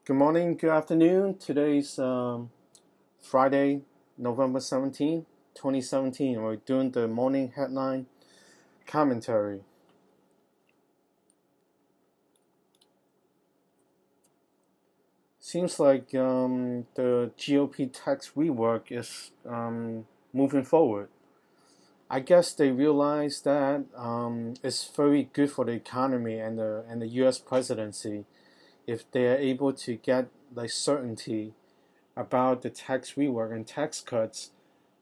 Good morning, good afternoon. Today's Friday, November 17th, 2017. We're doing the morning headline commentary. Seems like the GOP tax rework is moving forward. I guess they realize that it's very good for the economy and the U.S. presidency if they are able to get like certainty about the tax rework and tax cuts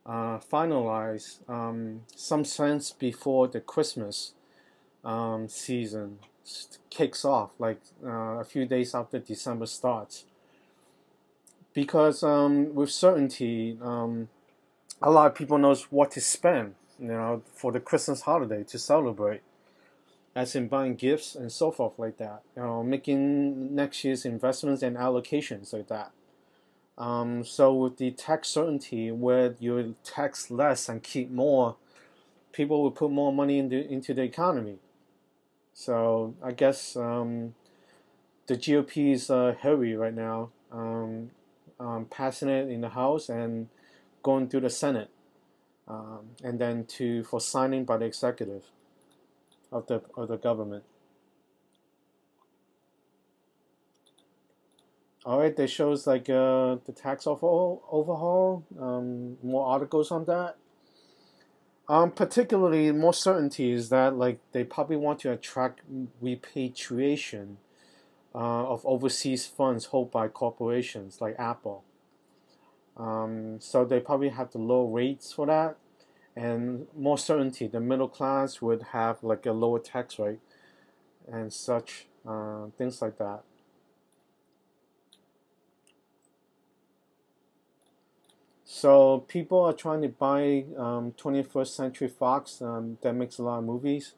finalized some sense before the Christmas season kicks off, like a few days after December starts. Because with certainty, a lot of people knows what to spend, for the Christmas holiday to celebrate, as in buying gifts and so forth like that. Making next year's investments and allocations like that. So with the tax certainty, where you tax less and keep more, people will put more money into the economy. So I guess the GOP is hurry right now, passing it in the House and going through the Senate, and then for signing by the executive of the government. Alright, that shows like the tax overhaul. More articles on that. Particularly, more certainty is that like they probably want to attract repatriation of overseas funds held by corporations like Apple. So they probably have the low rates for that, and more certainty. The middle class would have like a lower tax rate and such things like that. So people are trying to buy 21st Century Fox that makes a lot of movies.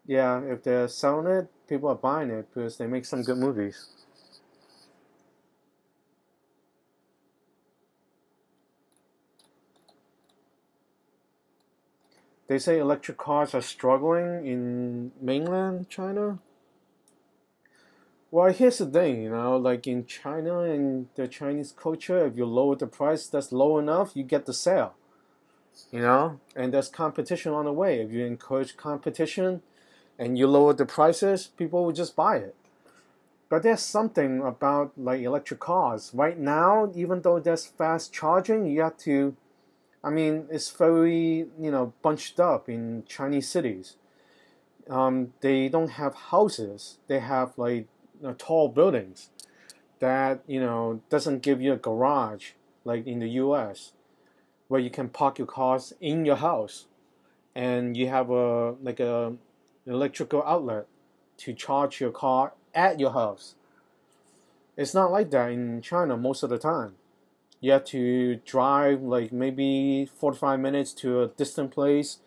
Yeah, if they're selling it, people are buying it because they make some good movies. They say electric cars are struggling in mainland China. Well, here's the thing, like in China and the Chinese culture, if you lower the price that's low enough, you get the sale. And there's competition on the way. If you encourage competition and you lower the prices, people will just buy it. But there's something about like electric cars. Right now, even though there's fast charging, you have to, it's very, bunched up in Chinese cities. They don't have houses. They have like tall buildings that, doesn't give you a garage like in the US, where you can park your cars in your house and you have a electrical outlet to charge your car at your house. It's not like that in China most of the time. You have to drive like maybe 45 minutes to a distant place,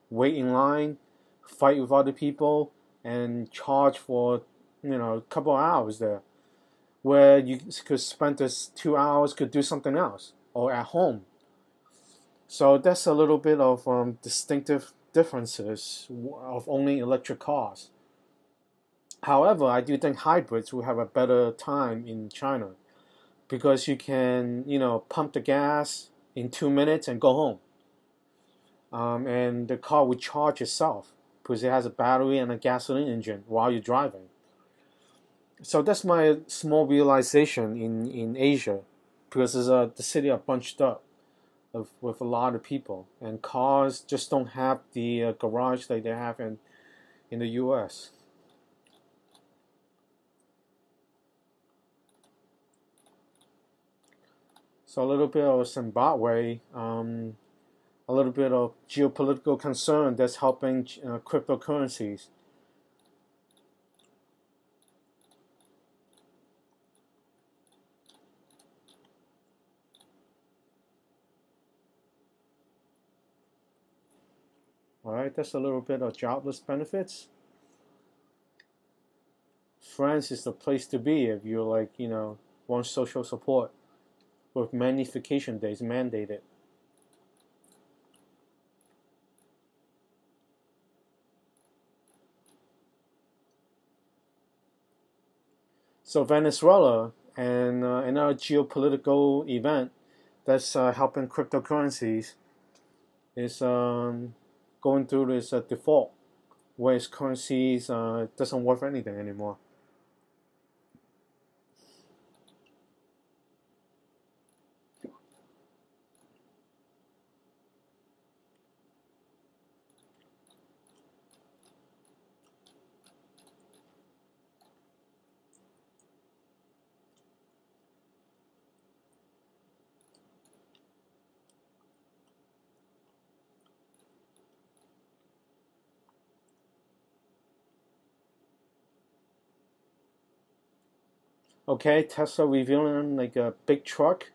wait in line, fight with other people, and charge for a couple of hours there, where you could spend this 2 hours could do something else or at home. So that's a little bit of distinctive differences of owning electric cars. However, I do think hybrids will have a better time in China because you can, pump the gas in 2 minutes and go home. And the car will charge itself because it has a battery and a gasoline engine while you're driving. So that's my small realization in Asia, because the city are bunched up with a lot of people, and cars just don't have the garage that they have in the U.S. So a little bit of Zimbabwe, a little bit of geopolitical concern that's helping cryptocurrencies. All right, that's a little bit of jobless benefits. France is the place to be if you like, want social support, with magnification days mandated. So Venezuela and another geopolitical event that's helping cryptocurrencies is going through this default, where its currencies doesn't worth anything anymore. Okay, Tesla revealing like a big truck,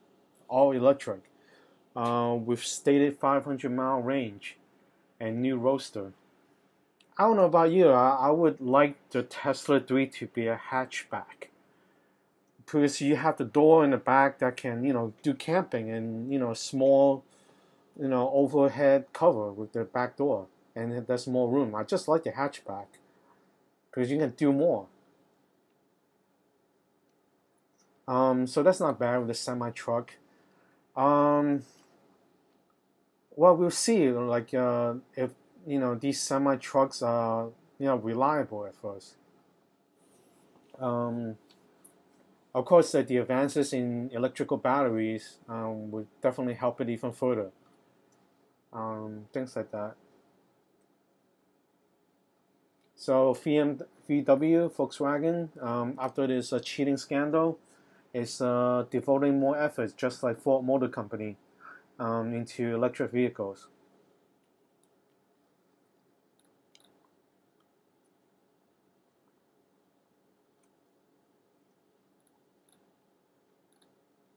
all electric, with stated 500-mile range and new roadster. I don't know about you. I would like the Tesla 3 to be a hatchback because you have the door in the back that can, do camping and, small, overhead cover with the back door, and there's more room. I just like the hatchback because you can do more. So that's not bad with the semi truck. Well, we'll see. Like if these semi trucks are reliable at first. Of course, the advances in electrical batteries would definitely help it even further. Things like that. So VW, Volkswagen, after this cheating scandal, is devoting more efforts, just like Ford Motor Company, into electric vehicles.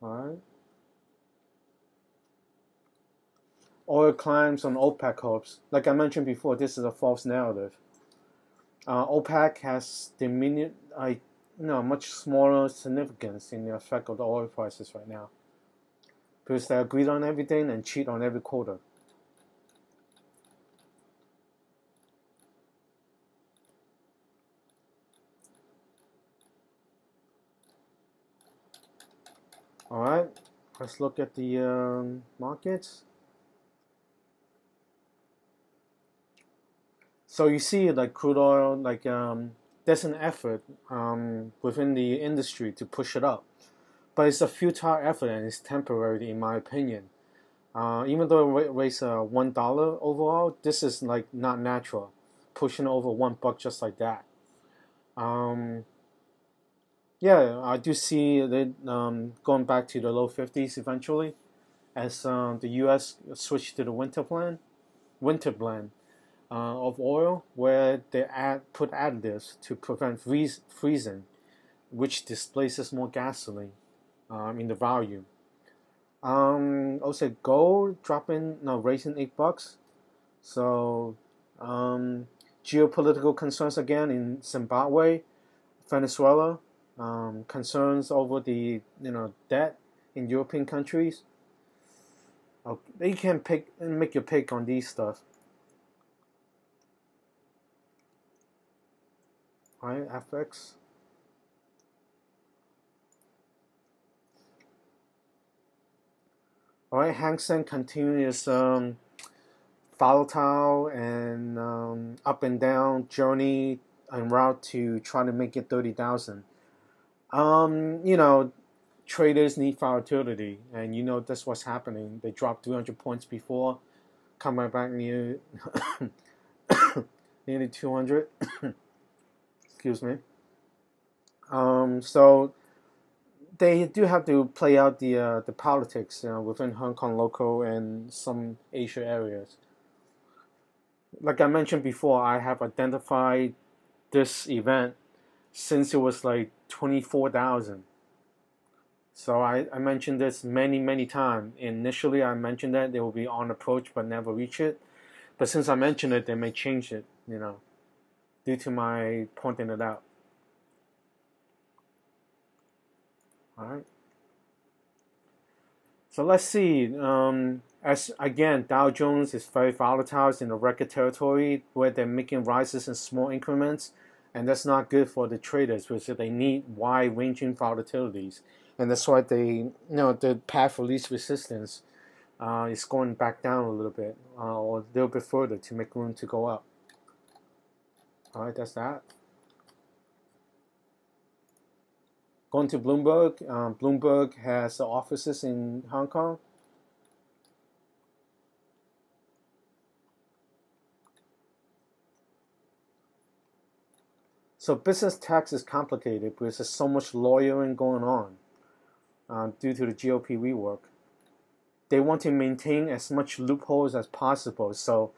All right. Oil climbs on OPEC hopes. Like I mentioned before, this is a false narrative. OPEC has diminished, much smaller significance in the effect of the oil prices right now, because they agreed on everything and cheat on every quarter. All right, let's look at the markets. So you see, like crude oil, like there's an effort within the industry to push it up, but it's a futile effort and it's temporary, in my opinion. Even though it raised $1 overall, this is like not natural, pushing over $1 just like that. Yeah, I do see it going back to the low 50s eventually, as the U.S. switched to the winter blend of oil, where they put additives to prevent freezing, which displaces more gasoline in the volume. Also gold raising $8. So geopolitical concerns again in Zimbabwe, Venezuela, concerns over the debt in European countries. You can make your pick on these stuff. All right, FX. All right, heng seng continues volatile and up and down journey en route to try to make it 30,000. Traders need volatility, and that's what's happening. They dropped 300 points before, coming back near nearly 200. Excuse me. So they do have to play out the politics within Hong Kong local and some Asia areas. Like I mentioned before, I have identified this event since it was like 24,000. So I mentioned this many times. Initially, I mentioned that they will be on approach but never reach it. But since I mentioned it, they may change it, due to my pointing it out. All right. So let's see. As again, Dow Jones is very volatile. It's in the record territory where they're making rises in small increments. and that's not good for the traders because they need wide-ranging volatilities, and that's why the path of least resistance is going back down a little bit or a little bit further to make room to go up. All right, that's that. Going to Bloomberg. Bloomberg has offices in Hong Kong. So business tax is complicated because there's so much lawyering going on due to the GOP rework. They want to maintain as much loopholes as possible, so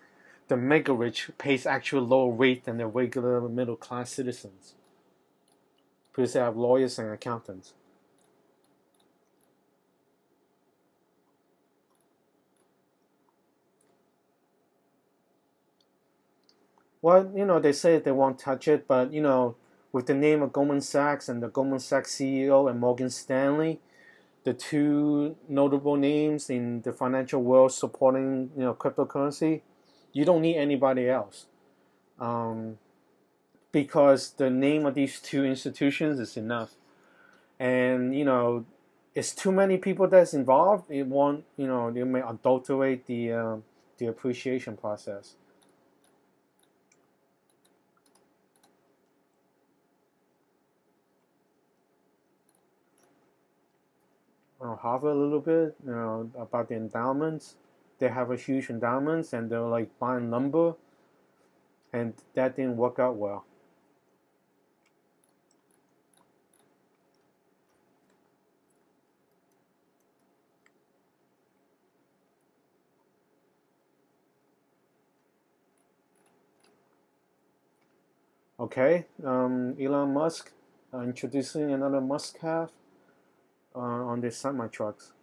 the mega rich pays actual lower rate than the regular middle class citizens because they have lawyers and accountants. Well, they say they won't touch it, but, with the name of Goldman Sachs and the Goldman Sachs CEO and Morgan Stanley, the two notable names in the financial world supporting, cryptocurrency, you don't need anybody else. Because the name of these two institutions is enough. And, it's too many people that's involved. It won't, it may adulterate the appreciation process. Harvard a little bit, about the endowments. They have a huge endowments, and they're like buying lumber, and that didn't work out well. Okay, Elon Musk introducing another must-have on the semi-trucks.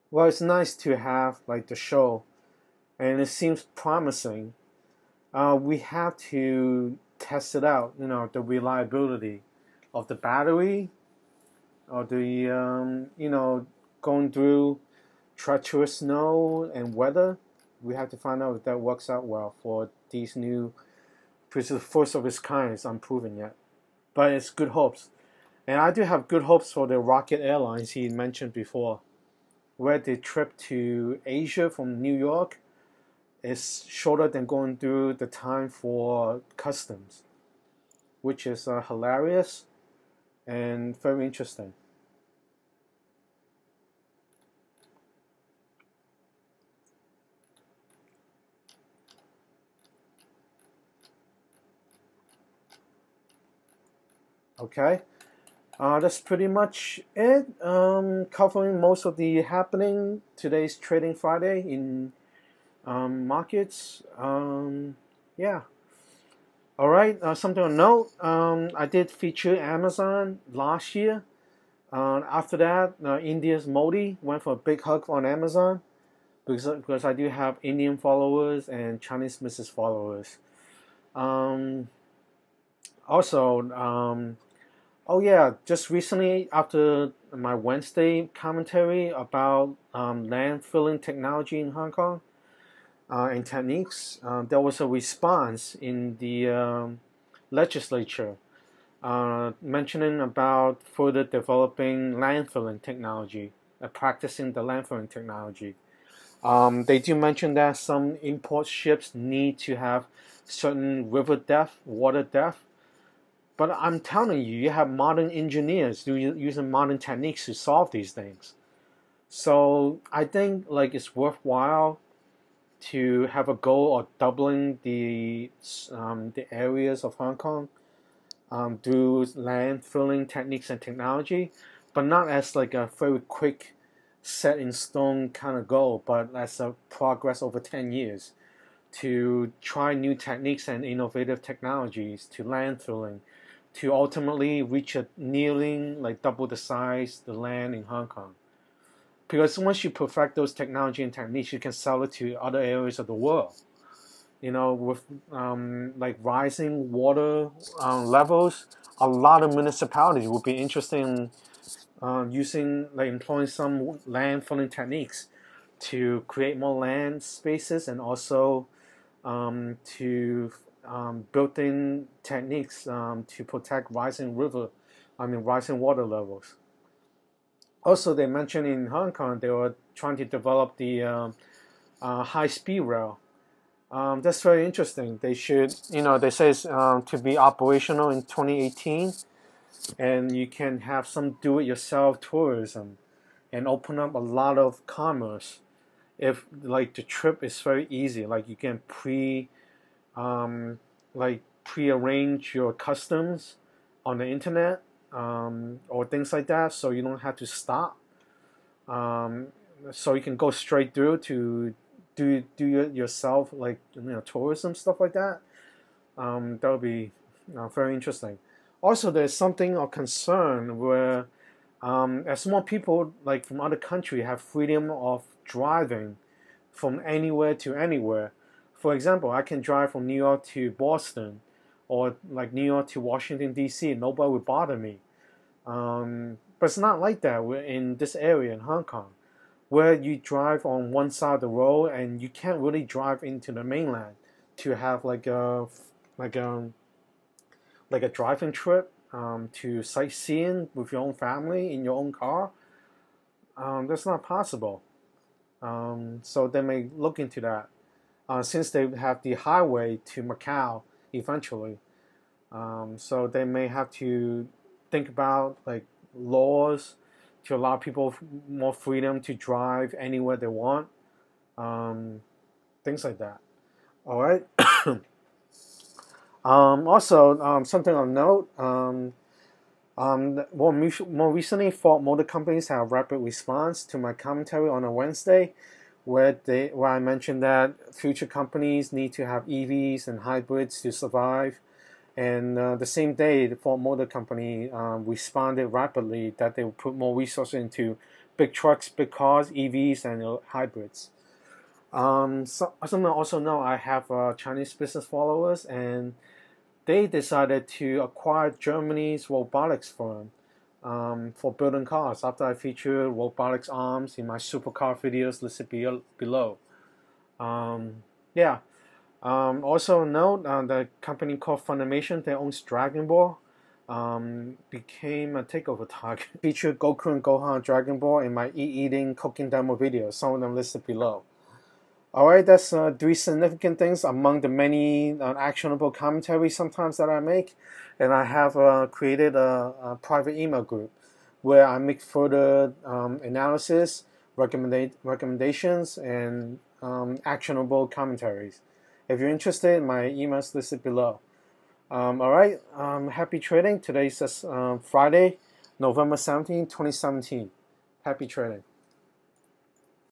Well, it's nice to have like the show, and it seems promising. We have to test it out. The reliability of the battery, or the going through treacherous snow and weather. We have to find out if that works out well for these new. Because the first of its kind is unproven yet, but it's good hopes. And I do have good hopes for the Rocket Airlines he mentioned before, where the trip to Asia from New York is shorter than going through the time for customs, which is hilarious and very interesting. Okay, that's pretty much it. Covering most of the happening today's Trading Friday in markets. Yeah. All right. Something to note. I did feature Amazon last year. After that, India's Modi went for a big hug on Amazon because I do have Indian followers and Chinese business followers. Also, oh yeah, just recently after my Wednesday commentary about landfilling technology in Hong Kong and techniques, there was a response in the legislature mentioning about further developing landfilling technology, practicing the landfilling technology. They do mention that some import ships need to have certain river depth, water depth. But I'm telling you, you have modern engineers using modern techniques to solve these things. So I think like it's worthwhile to have a goal of doubling the areas of Hong Kong through land filling techniques and technology, but not as like a very quick, set in stone kind of goal, but as a progress over 10 years to try new techniques and innovative technologies to land filling, to ultimately reach a nearing like double the size the land in Hong Kong. Because once you perfect those technology and techniques, you can sell it to other areas of the world. With like rising water levels, a lot of municipalities would be interested in using like employing some land filling techniques to create more land spaces, and also to built-in techniques to protect rising water levels. Also, they mentioned in Hong Kong they were trying to develop the high-speed rail. That's very interesting. They should, they say it's to be operational in 2018, and you can have some do-it-yourself tourism and open up a lot of commerce. If like the trip is very easy, like you can prearrange your customs on the internet or things like that, so you don't have to stop. So you can go straight through to do it yourself, like tourism stuff like that. That would be very interesting. Also, there's something of concern where as more people like from other countries have freedom of driving from anywhere to anywhere. For example, I can drive from New York to Boston, or like New York to Washington D.C. Nobody would bother me. But it's not like that. We're in this area in Hong Kong, where you drive on one side of the road and you can't really drive into the mainland to have like a driving trip to sightseeing with your own family in your own car. That's not possible. So they may look into that since they have the highway to Macau eventually. So they may have to think about like laws to allow people more freedom to drive anywhere they want. Things like that. All right. Also, something of note. More recently, Ford Motor Companies have a rapid response to my commentary on a Wednesday, where I mentioned that future companies need to have EVs and hybrids to survive. And the same day, the Ford Motor Company responded rapidly that they will put more resources into big trucks, big cars, EVs, and hybrids. So also know I have Chinese business followers, and they decided to acquire Germany's robotics firm for building cars after I featured robotics arms in my supercar videos listed below. Also note the company called Funimation that owns Dragon Ball became a takeover target. Featured Goku and Gohan Dragon Ball in my eating cooking demo videos, some of them listed below. Alright, that's 3 significant things among the many actionable commentaries sometimes that I make. And I have created a private email group where I make further analysis, recommendations, and actionable commentaries. If you're interested, my email is listed below. Alright, happy trading. Today's Friday, November 17, 2017. Happy trading.